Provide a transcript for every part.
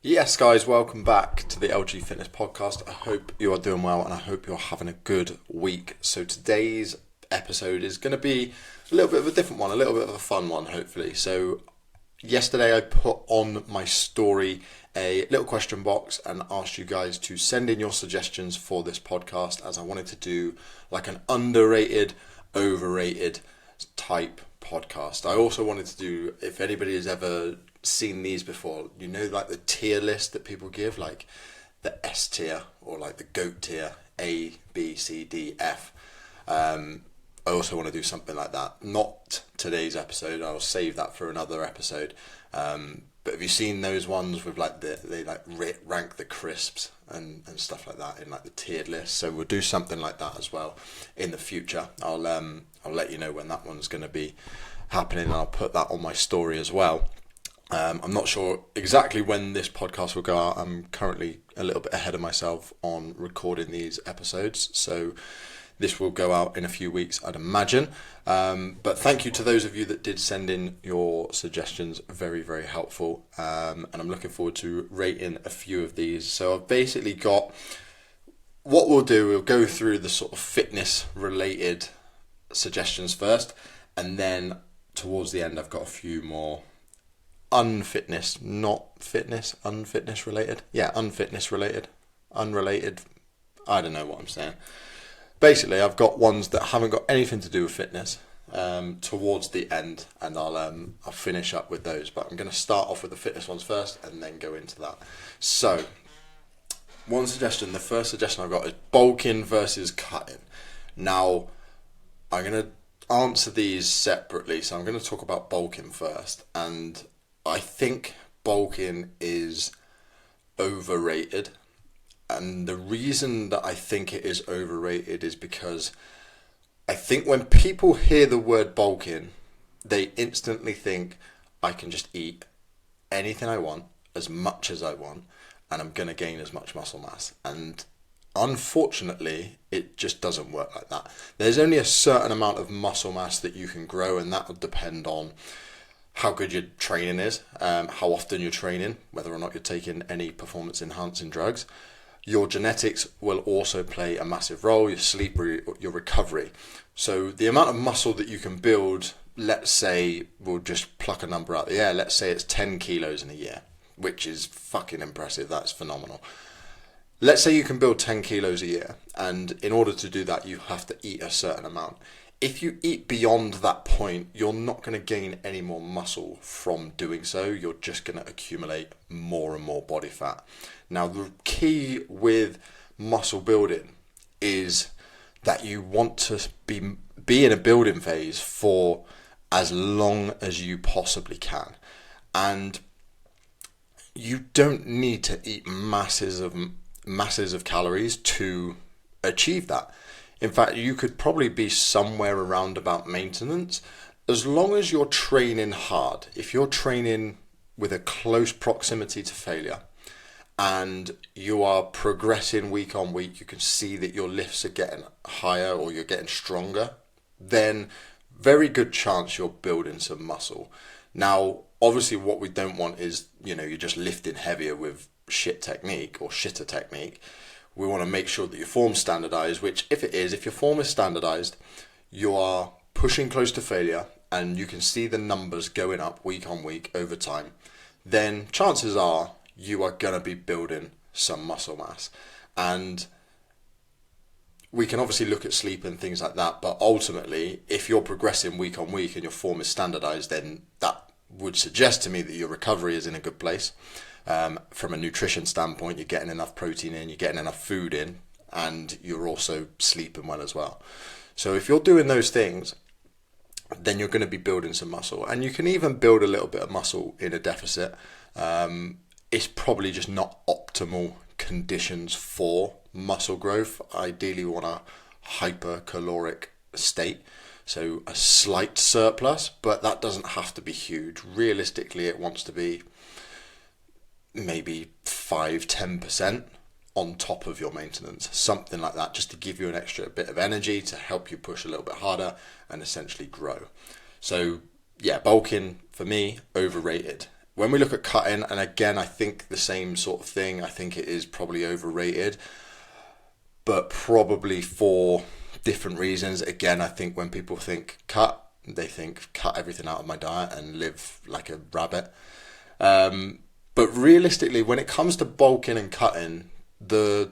Yes, guys, welcome back to the LG Fitness Podcast. I hope you are doing well and I hope you're having a good week. So today's episode is going to be a little bit of a different one, a little bit of a fun one, hopefully. So yesterday I put on my story a little question box and asked you guys to send in your suggestions for this podcast, as I wanted to do like an underrated, overrated type podcast. I also wanted to do, if anybody has ever seen these before, you know, like the tier list that people give, like the S tier or like the GOAT tier, A, B, C, D, F. I also want to do something like that. Not today's episode. I'll save that for another episode. But have you seen those ones with like they rank the crisps and stuff like that in like the tiered list? So we'll do something like that as well in the future. I'll let you know when that one's going to be happening, and I'll put that on my story as well. I'm not sure exactly when this podcast will go out. I'm currently a little bit ahead of myself on recording these episodes, so this will go out in a few weeks, I'd imagine. But thank you to those of you that did send in your suggestions. Very, very helpful. And I'm looking forward to rating a few of these. So I've basically got, what we'll do, we'll go through the sort of fitness related suggestions first, and then towards the end I've got a few more unfitness related. Yeah, unfitness related, unrelated. I don't know what I'm saying. Basically, I've got ones that haven't got anything to do with fitness towards the end, and I'll finish up with those. But I'm going to start off with the fitness ones first, and then go into that. So, one suggestion. The first suggestion I've got is bulking versus cutting. Now, I'm going to answer these separately, so I'm going to talk about bulking first, and I think bulking is overrated. And the reason that I think it is overrated is because I think when people hear the word bulking, they instantly think I can just eat anything I want, as much as I want, and I'm going to gain as much muscle mass. And unfortunately, it just doesn't work like that. There's only a certain amount of muscle mass that you can grow, and that will depend on how good your training is, how often you're training, whether or not you're taking any performance enhancing drugs. Your genetics will also play a massive role, your sleep, your recovery. So the amount of muscle that you can build, let's say, we'll just pluck a number out of the air, let's say it's 10 kilos in a year, which is fucking impressive, that's phenomenal. Let's say you can build 10 kilos a year, and in order to do that, you have to eat a certain amount. If you eat beyond that point, you're not going to gain any more muscle from doing so. You're just going to accumulate more and more body fat. Now, the key with muscle building is that you want to be in a building phase for as long as you possibly can. And you don't need to eat masses of calories to achieve that. In fact, you could probably be somewhere around about maintenance, as long as you're training hard. If you're training with a close proximity to failure and you are progressing week on week, you can see that your lifts are getting higher or you're getting stronger, then very good chance you're building some muscle. Now, obviously what we don't want is, you're just lifting heavier with shit technique or shitter technique. We want to make sure that your form's standardized, which if your form is standardized, you are pushing close to failure and you can see the numbers going up week on week over time, then chances are you are going to be building some muscle mass. And we can obviously look at sleep and things like that, but ultimately, if you're progressing week on week and your form is standardized, then that would suggest to me that your recovery is in a good place. From a nutrition standpoint, you're getting enough protein in, you're getting enough food in, and you're also sleeping well as well. So if you're doing those things, then you're going to be building some muscle. And you can even build a little bit of muscle in a deficit. It's probably just not optimal conditions for muscle growth. Ideally, we want a hypercaloric state, so a slight surplus, but that doesn't have to be huge. Realistically, it wants to be maybe 5-10% on top of your maintenance, something like that, just to give you an extra bit of energy to help you push a little bit harder and essentially grow. So yeah, bulking for me, overrated. when we look at cutting, and again, I think the same sort of thing, I think it is probably overrated, but probably for different reasons. Again, I think when people think cut, they think cut everything out of my diet and live like a rabbit. But realistically, when it comes to bulking and cutting, the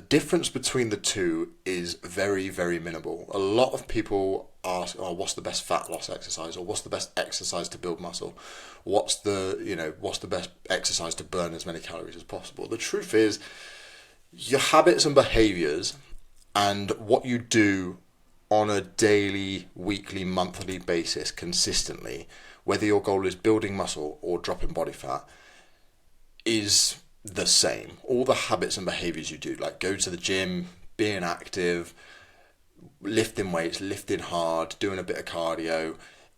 difference between the two is very, very minimal. A lot of people ask, "Oh, what's the best fat loss exercise?" or "What's the best exercise to build muscle?" What's the best exercise to burn as many calories as possible? The truth is, your habits and behaviors and what you do on a daily, weekly, monthly basis consistently, whether your goal is building muscle or dropping body fat, is the same. All the habits and behaviors you do, like go to the gym, being active, lifting weights, lifting hard, doing a bit of cardio,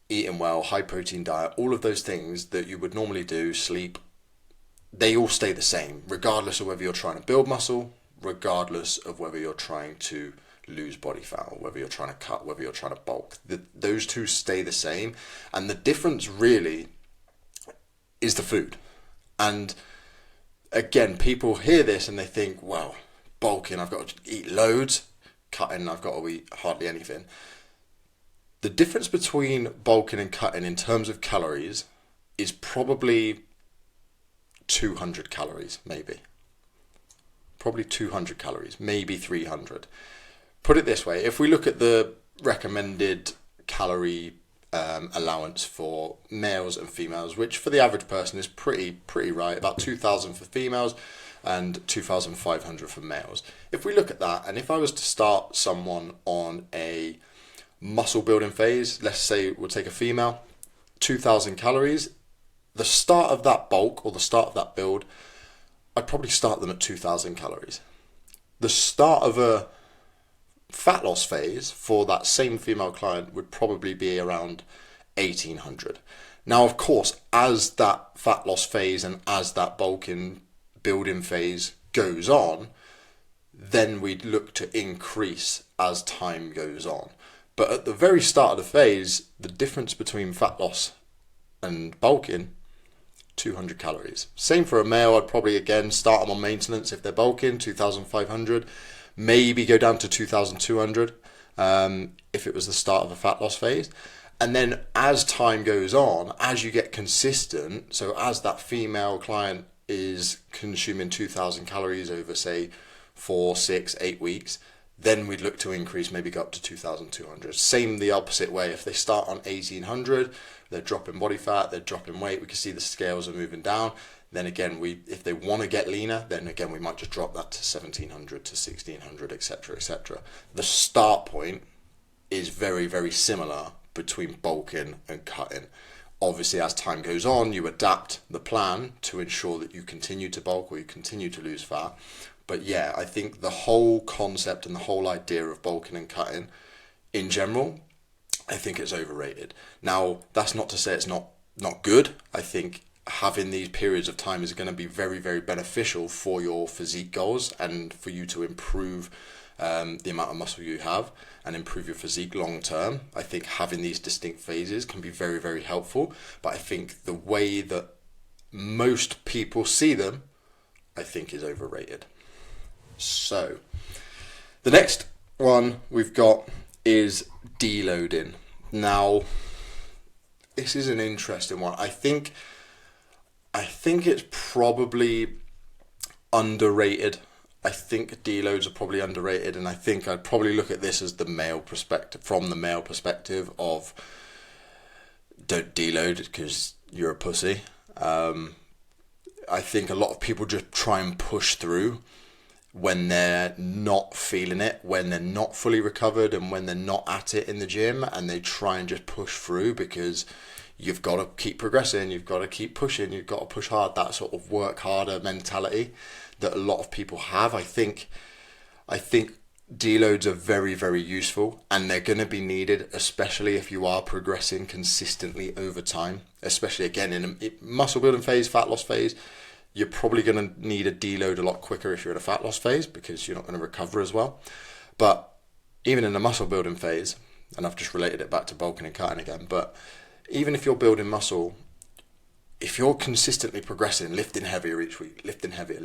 eating well, high protein diet, all of those things that you would normally do, sleep, they all stay the same, regardless of whether you're trying to build muscle, regardless of whether you're trying to lose body fat, or whether you're trying to cut, whether you're trying to bulk. Those two stay the same. And the difference really is the food. And again, people hear this and they think, well, bulking, I've got to eat loads. Cutting, I've got to eat hardly anything. The difference between bulking and cutting in terms of calories is probably 200 calories, maybe. Probably 200 calories, maybe 300. Put it this way, if we look at the recommended calorie allowance for males and females, which for the average person is pretty right, about 2,000 for females and 2,500 for males. If we look at that, and if I was to start someone on a muscle building phase, let's say we'll take a female, 2,000 calories, the start of that bulk or the start of that build, I'd probably start them at 2,000 calories. The start of a fat loss phase for that same female client would probably be around 1,800. Now, of course, as that fat loss phase and as that bulking building phase goes on, then we'd look to increase as time goes on. But at the very start of the phase, the difference between fat loss and bulking, 200 calories. Same for a male. I'd probably again start them on maintenance if they're bulking, 2,500. Maybe go down to 2,200 if it was the start of a fat loss phase. And then as time goes on, as you get consistent, so as that female client is consuming 2,000 calories over, say, 4, 6, 8 weeks, then we'd look to increase, maybe go up to 2,200. Same the opposite way. If they start on 1,800, they're dropping body fat, they're dropping weight, we can see the scales are moving down. Then again, if they want to get leaner, then again, we might just drop that to 1,700 to 1,600, etc., etc. The start point is very, very similar between bulking and cutting. Obviously, as time goes on, you adapt the plan to ensure that you continue to bulk or you continue to lose fat. But yeah, I think the whole concept and the whole idea of bulking and cutting in general, I think it's overrated. Now, that's not to say it's not good. I think having these periods of time is going to be very, very beneficial for your physique goals and for you to improve the amount of muscle you have and improve your physique long term. I think having these distinct phases can be very, very helpful. But I think the way that most people see them, I think is overrated. So, the next one we've got is deloading. Now, this is an interesting one. I think it's probably underrated. I think deloads are probably underrated, and I think I'd probably look at this as the male perspective, from the male perspective of don't deload because you're a pussy. I think a lot of people just try and push through when they're not feeling it, when they're not fully recovered, and when they're not at it in the gym, and they try and just push through because you've got to keep progressing, you've got to keep pushing, you've got to push hard, that sort of work harder mentality that a lot of people have. I think deloads are very, very useful, and they're going to be needed, especially if you are progressing consistently over time, especially again in a muscle building phase, fat loss phase. You're probably going to need a deload a lot quicker if you're in a fat loss phase because you're not going to recover as well. But even in a muscle building phase, and I've just related it back to bulking and cutting again, but even if you're building muscle, if you're consistently progressing, lifting heavier each week, lifting heavier,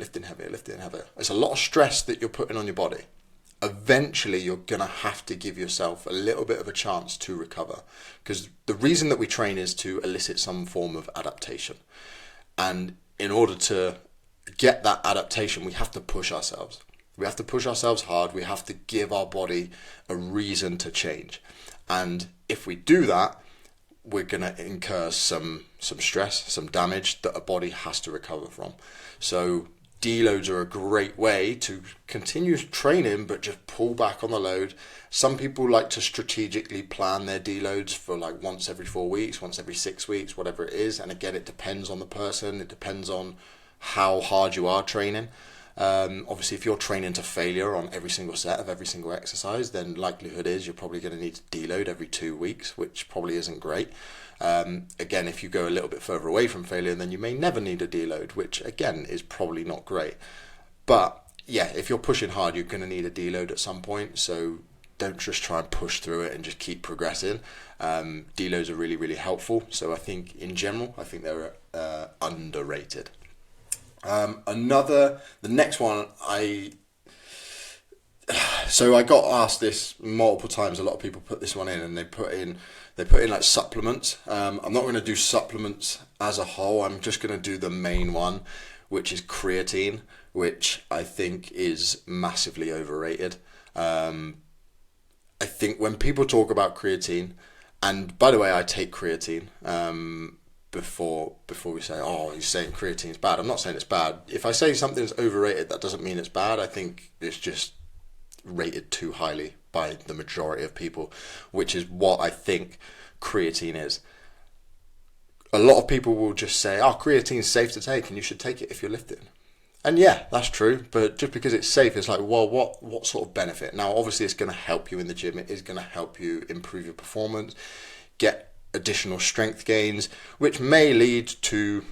it's a lot of stress that you're putting on your body. Eventually you're going to have to give yourself a little bit of a chance to recover, because the reason that we train is to elicit some form of adaptation, and in order to get that adaptation we have to push ourselves. We have to push ourselves hard. We have to give our body a reason to change, and if we do that, we're going to incur some stress, some damage that our body has to recover from. So deloads are a great way to continue training, but just pull back on the load. Some people like to strategically plan their deloads for like once every 4 weeks, once every 6 weeks, whatever it is. And again, it depends on the person. It depends on how hard you are training. Obviously, if you're training to failure on every single set of every single exercise, then likelihood is you're probably going to need to deload every 2 weeks, which probably isn't great. Again, if you go a little bit further away from failure, then you may never need a deload, which again is probably not great. But yeah, if you're pushing hard, you're going to need a deload at some point. So don't just try and push through it and just keep progressing. Deloads are really, really helpful. So I think in general, I think they're underrated. The next one, I got asked this multiple times. A lot of people put this one in, and they put in like supplements. I'm not going to do supplements as a whole. I'm just going to do the main one, which is creatine, which I think is massively overrated. I think when people talk about creatine, and by the way, I take creatine. Before we say, oh, he's saying creatine's bad. I'm not saying it's bad. If I say something's overrated, that doesn't mean it's bad. I think it's just rated too highly by the majority of people, which is what I think creatine is. A lot of people will just say, oh, creatine's safe to take and you should take it if you're lifting. And yeah, that's true, but just because it's safe, it's like, well, what sort of benefit? Now, obviously, it's going to help you in the gym. It is going to help you improve your performance, get additional strength gains, which may lead to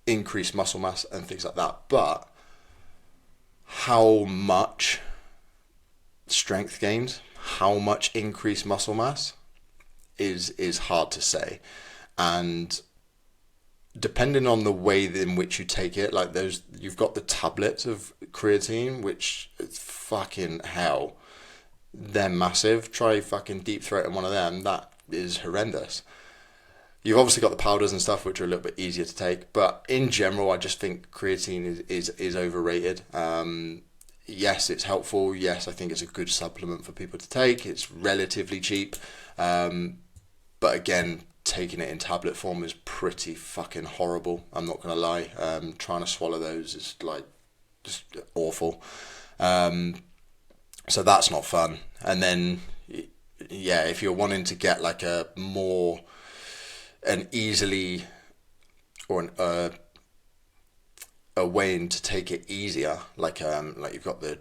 increased muscle mass and things like that. But how much strength gains, how much increased muscle mass is hard to say. And depending on the way in which you take it, like you've got the tablets of creatine, which is fucking hell. They're massive. Try fucking deep throating one of them. That is horrendous. You've obviously got the powders and stuff, which are a little bit easier to take, but in general, I just think creatine is overrated. Yes, it's helpful. Yes, I think it's a good supplement for people to take. It's relatively cheap, but again, taking it in tablet form is pretty fucking horrible. I'm not gonna lie. Trying to swallow those is like just awful. So that's not fun. And then, yeah, if you're wanting to get like an easily, or a way to take it easier, like you've got the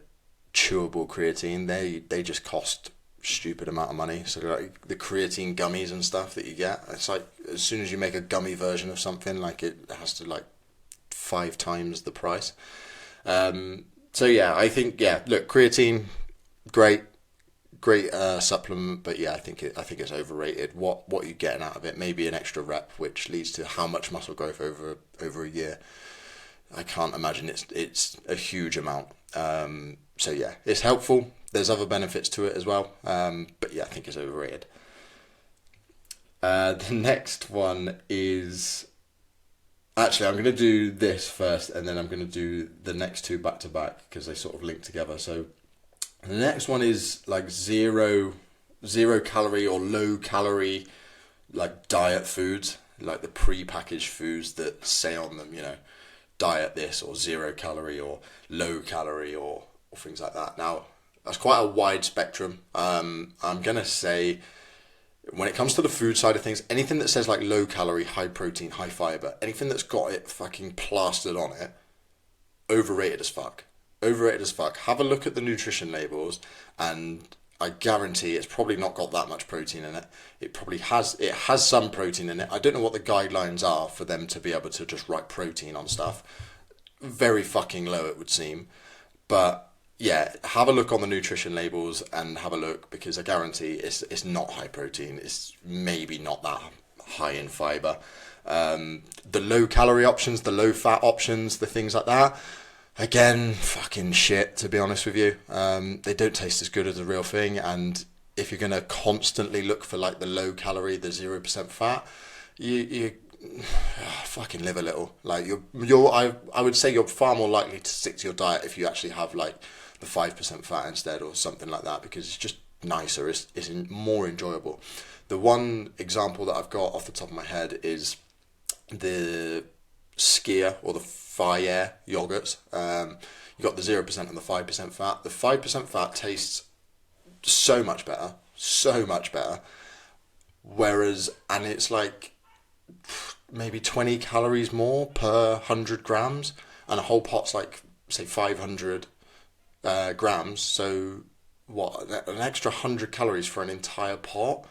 chewable creatine. They just cost stupid amount of money. So like the creatine gummies and stuff that you get, it's like as soon as you make a gummy version of something, like it has to like 5 times the price. So yeah, I think, yeah, look, creatine, great supplement, but yeah, I think it's overrated. What you're getting out of it, maybe an extra rep, which leads to how much muscle growth over a year. I can't imagine it's a huge amount. So yeah, it's helpful. There's other benefits to it as well, but yeah, I think it's overrated. The next one is, actually, I'm going to do this first, and then I'm going to do the next two back to back because they sort of link together. So the next one is like zero calorie or low calorie, like diet foods, like the pre-packaged foods that say on them, diet this or 0 calorie or low calorie or things like that. Now, that's quite a wide spectrum. I'm going to say, when it comes to the food side of things, anything that says like low calorie, high protein, high fiber, anything that's got it fucking plastered on it, overrated as fuck. Overrated as fuck. Have a look at the nutrition labels, and I guarantee it's probably not got that much protein in it. It has some protein in it. I don't know what the guidelines are for them to be able to just write protein on stuff. Very fucking low, it would seem. But yeah, have a look on the nutrition labels and have a look, because I guarantee it's not high protein. It's maybe not that high in fiber. The low calorie options, the low fat options, the things like that. Again, fucking shit, to be honest with you. They don't taste as good as the real thing, and if you're gonna constantly look for like the low calorie, the 0% fat, you fucking live a little. Like I would say you're far more likely to stick to your diet if you actually have like the 5% fat instead or something like that, because it's just nicer, it's more enjoyable. The one example that I've got off the top of my head is the Skier or the Fire yogurts. You got the 0% and the 5% fat. The 5% fat tastes so much better, so much better. Whereas, and it's like maybe 20 calories more per 100 grams, and a whole pot's like, say, 500 grams. So, what, an extra 100 calories for an entire pot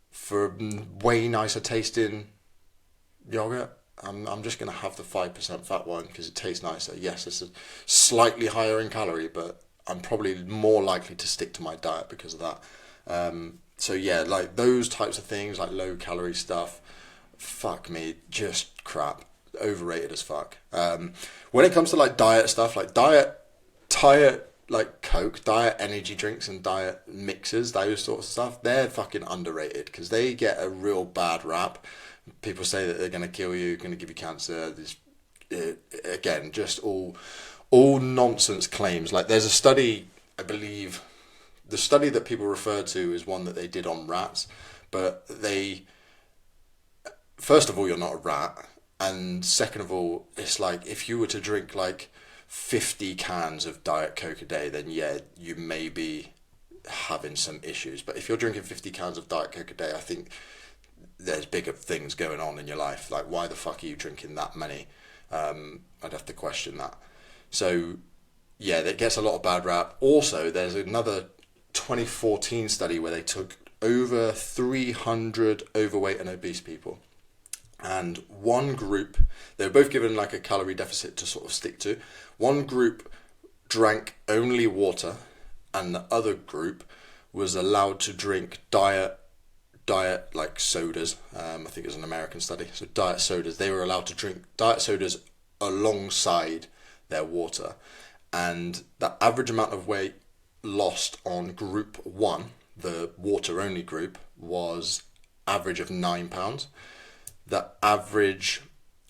for way nicer tasting yogurt. I'm just going to have the 5% fat one because it tastes nicer. Yes, it's slightly higher in calorie, but I'm probably more likely to stick to my diet because of that. So yeah, like those types of things, like low calorie stuff, fuck me, just crap. Overrated as fuck. When it comes to like diet stuff, like diet, like Coke, diet energy drinks and diet mixers, those sorts of stuff, they're fucking underrated because they get a real bad rap. People say that they're going to kill you, going to give you cancer. Again, just all nonsense claims. Like there's a study, I believe, the study that people refer to is one that they did on rats, but first of all, you're not a rat, and second of all, it's like if you were to drink like 50 cans of Diet Coke a day, then yeah, you may be having some issues. But if you're drinking 50 cans of Diet Coke a day, I think there's bigger things going on in your life. Like, why the fuck are you drinking that many? I'd have to question that. So, yeah, that gets a lot of bad rap. Also, there's another 2014 study where they took over 300 overweight and obese people. And one group, they were both given like a calorie deficit to sort of stick to. One group drank only water, and the other group was allowed to drink diet like sodas. I think it was an American study. So diet sodas, they were allowed to drink diet sodas alongside their water, and the average amount of weight lost on group 1, the water only group, was average of 9 pounds. The average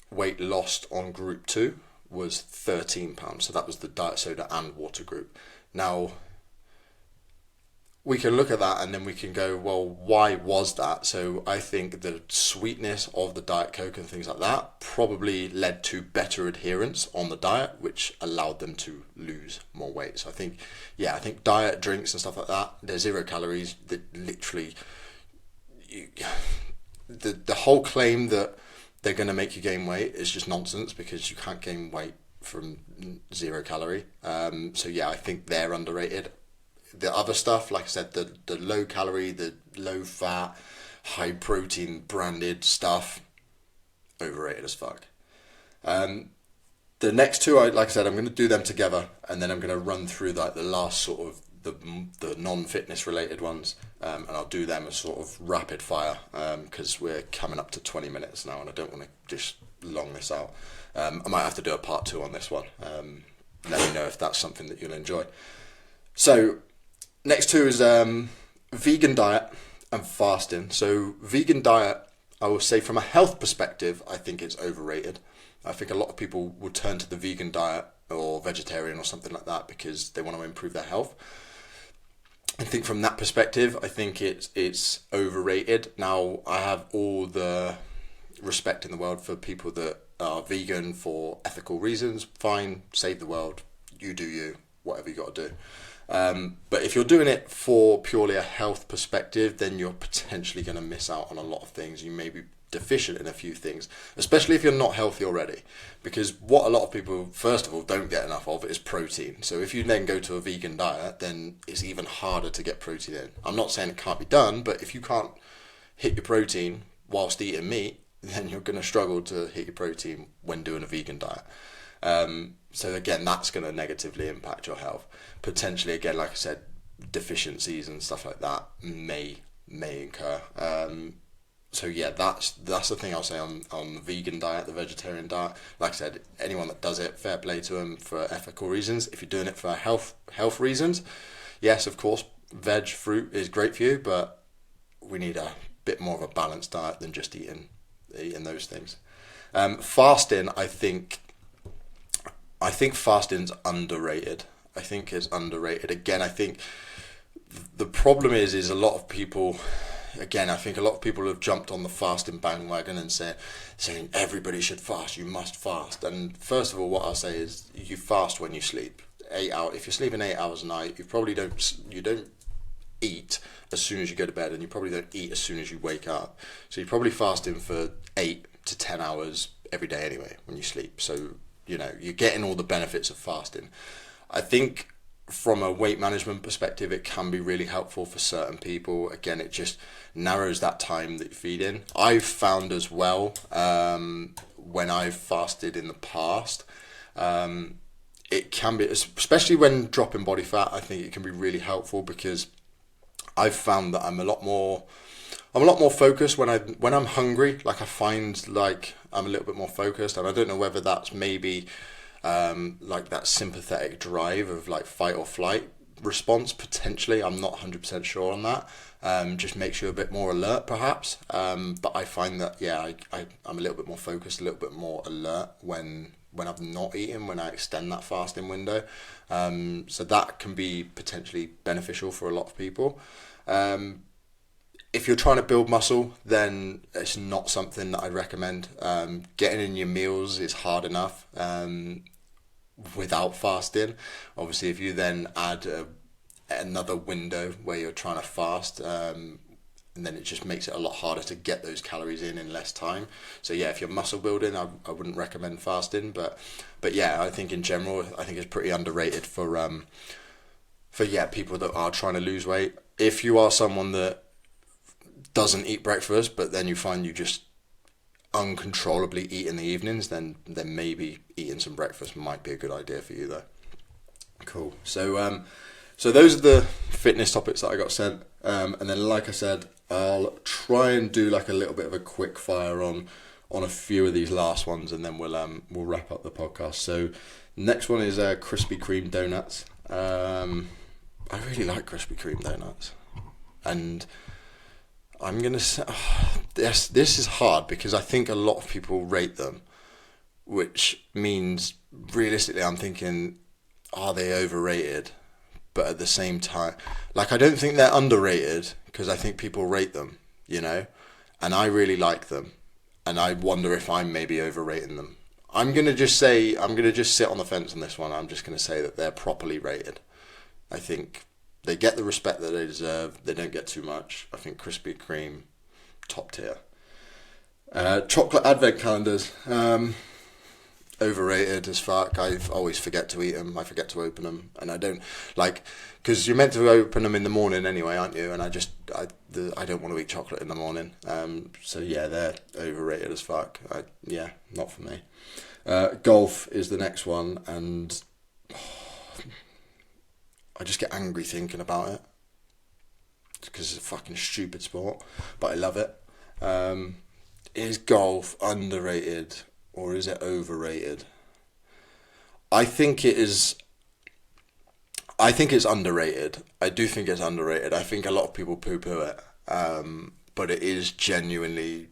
weight lost on group 2 was 13 pounds. So that was the diet soda and water group. Now, we can look at that and then we can go, well, why was that? So I think the sweetness of the Diet Coke and things like that probably led to better adherence on the diet, which allowed them to lose more weight. So I think diet drinks and stuff like that, they're 0 calories. That literally, the whole claim that they're going to make you gain weight is just nonsense, because you can't gain weight from 0 calorie. So yeah, I think they're underrated. The other stuff, like I said, the low calorie, the low fat, high protein branded stuff, overrated as fuck. The next two, like I said, I'm going to do them together, and then I'm going to run through like the last sort of the non-fitness related ones, and I'll do them as sort of rapid fire, because we're coming up to 20 minutes now, and I don't want to just long this out. I might have to do a part 2 on this one. Let me know if that's something that you'll enjoy. So, next 2 is vegan diet and fasting. So vegan diet, I will say from a health perspective, I think it's overrated. I think a lot of people would turn to the vegan diet or vegetarian or something like that because they want to improve their health. I think from that perspective, I think it's overrated. Now, I have all the respect in the world for people that are vegan for ethical reasons. Fine, save the world, you do you, whatever you got to do. But if you're doing it for purely a health perspective, then you're potentially going to miss out on a lot of things. You may be deficient in a few things, especially if you're not healthy already. Because what a lot of people, first of all, don't get enough of is protein. So if you then go to a vegan diet, then it's even harder to get protein in. I'm not saying it can't be done, but if you can't hit your protein whilst eating meat, then you're going to struggle to hit your protein when doing a vegan diet. So again, that's going to negatively impact your health. Potentially, again, like I said, deficiencies and stuff like that may incur. so yeah, that's the thing I'll say on the vegan diet, the vegetarian diet. Like I said, anyone that does it, fair play to them for ethical reasons. If you're doing it for health reasons, yes, of course, veg fruit is great for you, but we need a bit more of a balanced diet than just eating those things. Fasting, I think fasting's underrated. I think it's underrated. Again, I think the problem is a lot of people. Again, I think a lot of people have jumped on the fasting bandwagon and saying everybody should fast. You must fast. And first of all, what I'll say is you fast when you sleep. 8 hours. If you're sleeping 8 hours a night, you don't eat as soon as you go to bed, and you probably don't eat as soon as you wake up. So you're probably fasting for 8 to 10 hours every day anyway when you sleep. So you're getting all the benefits of fasting. I think from a weight management perspective, it can be really helpful for certain people. Again, it just narrows that time that you feed in. I've found as well, when I've fasted in the past, it can be, especially when dropping body fat, I think it can be really helpful because I've found that I'm a lot more focused when I'm hungry. Like I find like I'm a little bit more focused, and I don't know whether that's maybe like that sympathetic drive of like fight or flight response potentially. I'm not 100% sure on that. Just makes you a bit more alert perhaps. But I find that I'm a little bit more focused, a little bit more alert when I'm not eating, when I extend that fasting window. So that can be potentially beneficial for a lot of people. If you're trying to build muscle, then it's not something that I'd recommend. Getting in your meals is hard enough without fasting. Obviously, if you then add another window where you're trying to fast, and then it just makes it a lot harder to get those calories in less time. So yeah, if you're muscle building, I wouldn't recommend fasting. But yeah, I think in general, I think it's pretty underrated for people that are trying to lose weight. If you are someone that doesn't eat breakfast, but then you find you just uncontrollably eat in the evenings, then maybe eating some breakfast might be a good idea for you though. Cool. So those are the fitness topics that I got sent, and then like I said, I'll try and do like a little bit of a quick fire on a few of these last ones, and then we'll wrap up the podcast. So next one is Krispy Kreme donuts. I really like Krispy Kreme donuts, and I'm going to say, this is hard because I think a lot of people rate them, which means realistically I'm thinking, are they overrated? But at the same time, like I don't think they're underrated because I think people rate them, and I really like them, and I wonder if I'm maybe overrating them. I'm going to just sit on the fence on this one. I'm just going to say that they're properly rated. I think they get the respect that they deserve. They don't get too much. I think Krispy Kreme, top tier. Chocolate advent calendars, overrated as fuck. I always forget to eat them. I forget to open them, and I don't because you're meant to open them in the morning anyway, aren't you? And I don't want to eat chocolate in the morning. So yeah, they're overrated as fuck. Not for me. Golf is the next one, and I just get angry thinking about it because it's a fucking stupid sport, but I love it. Is golf underrated or is it overrated? I think it's underrated. I do think it's underrated. I think a lot of people poo-poo it, but it is genuinely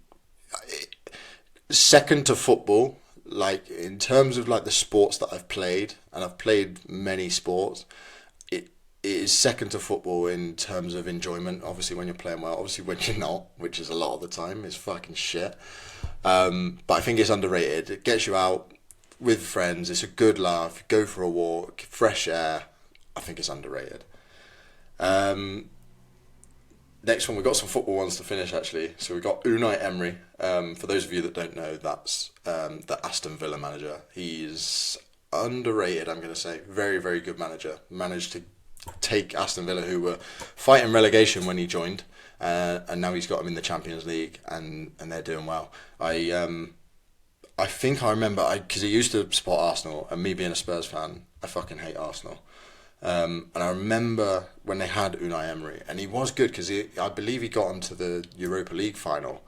second to football. Like in terms of like the sports that I've played, and I've played many sports, it is second to football in terms of enjoyment. Obviously when you're playing well, obviously when you're not, which is a lot of the time, it's fucking shit. But I think it's underrated. It gets you out with friends. It's a good laugh. Go for a walk, fresh air. I think it's underrated. Next one, we've got some football ones to finish actually. So we've got Unai Emery. For those of you that don't know, that's the Aston Villa manager. He's underrated, I'm going to say. Very, very good manager. Managed to take Aston Villa, who were fighting relegation when he joined, and now he's got them in the Champions League, and they're doing well. I think I remember, because he used to support Arsenal, and me being a Spurs fan, I fucking hate Arsenal. And I remember when they had Unai Emery, and he was good because I believe he got onto the Europa League final,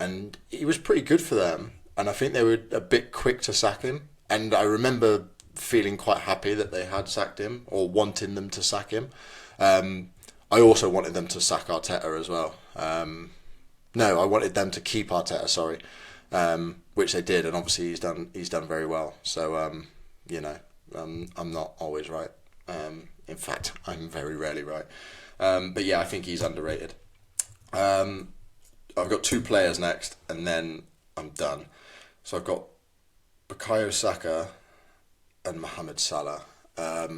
and he was pretty good for them. And I think they were a bit quick to sack him. And I remember feeling quite happy that they had sacked him, or wanting them to sack him. I also wanted them to sack Arteta as well. No, I wanted them to keep Arteta. Sorry, which they did, and obviously he's done very well. So I'm not always right. In fact, I'm very rarely right. But yeah, I think he's underrated. I've got 2 players next, and then I'm done. So I've got Bukayo Saka and Mohamed Salah. I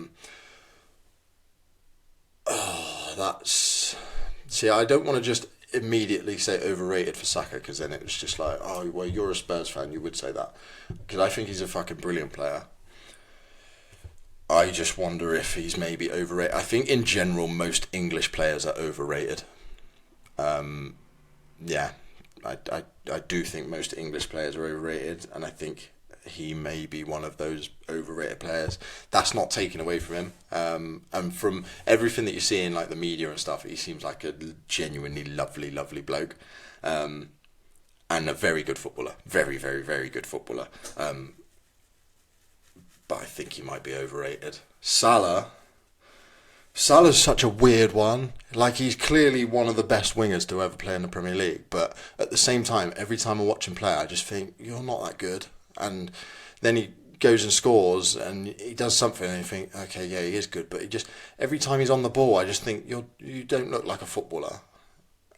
don't want to just immediately say overrated for Saka, because then it was just like, oh, well, you're a Spurs fan, you would say that. Because I think he's a fucking brilliant player. I just wonder if he's maybe overrated. I think in general, most English players are overrated. I do think most English players are overrated, and I think he may be one of those overrated players. That's not taken away from him. And from everything that you see in like the media and stuff, he seems like a genuinely lovely bloke, and a very good footballer. Very, very, very good footballer. But I think he might be overrated. Salah's such a weird one. Like, he's clearly one of the best wingers to ever play in the Premier League. But at the same time, every time I watch him play, I just think, you're not that good. And then he goes and scores, and he does something, and you think, okay, yeah, he is good. But every time he's on the ball, I just think, you don't look like a footballer.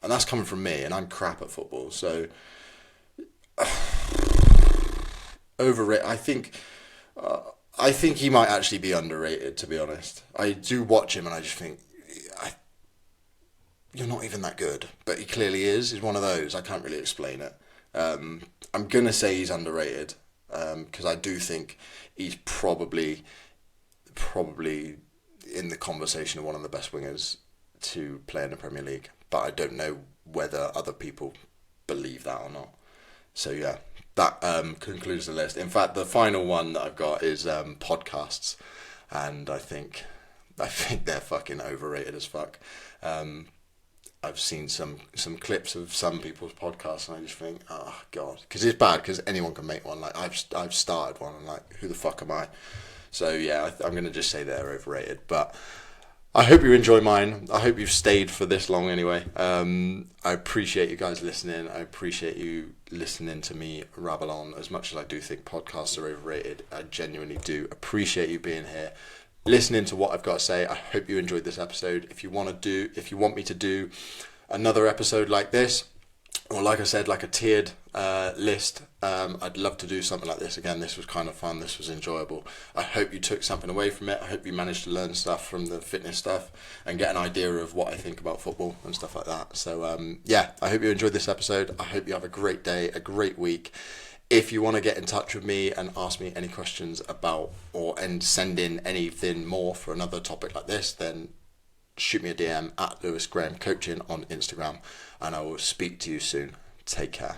And that's coming from me, and I'm crap at football. So, overrated. I think he might actually be underrated, to be honest. I do watch him and I just think, you're not even that good. But he clearly is. He's one of those. I can't really explain it. I'm going to say he's underrated, because I do think he's probably in the conversation of one of the best wingers to play in the Premier League. But I don't know whether other people believe that or not. So yeah. That concludes the list. In fact, the final one that I've got is podcasts, and I think they're fucking overrated as fuck. I've seen some clips of some people's podcasts, and I just think, oh god, because it's bad. Because anyone can make one. Like I've started one, and like, who the fuck am I? So yeah, I'm gonna just say they're overrated. But I hope you enjoy mine. I hope you've stayed for this long anyway. I appreciate you guys listening. I appreciate you listening to me rabble on. As much as I do think podcasts are overrated, I genuinely do appreciate you being here, listening to what I've got to say. I hope you enjoyed this episode. If you want me to do another episode like this, or like I said, like a tiered list, I'd love to do something like this again. This was kind of fun. This was enjoyable. I hope you took something away from it. I hope you managed to learn stuff from the fitness stuff and get an idea of what I think about football and stuff like that. So I hope you enjoyed this episode. I hope you have a great day, a great week. If you want to get in touch with me and ask me any questions about and send in anything more for another topic like this, then shoot me a DM at Lewis Graham Coaching on Instagram, and I will speak to you soon. Take care.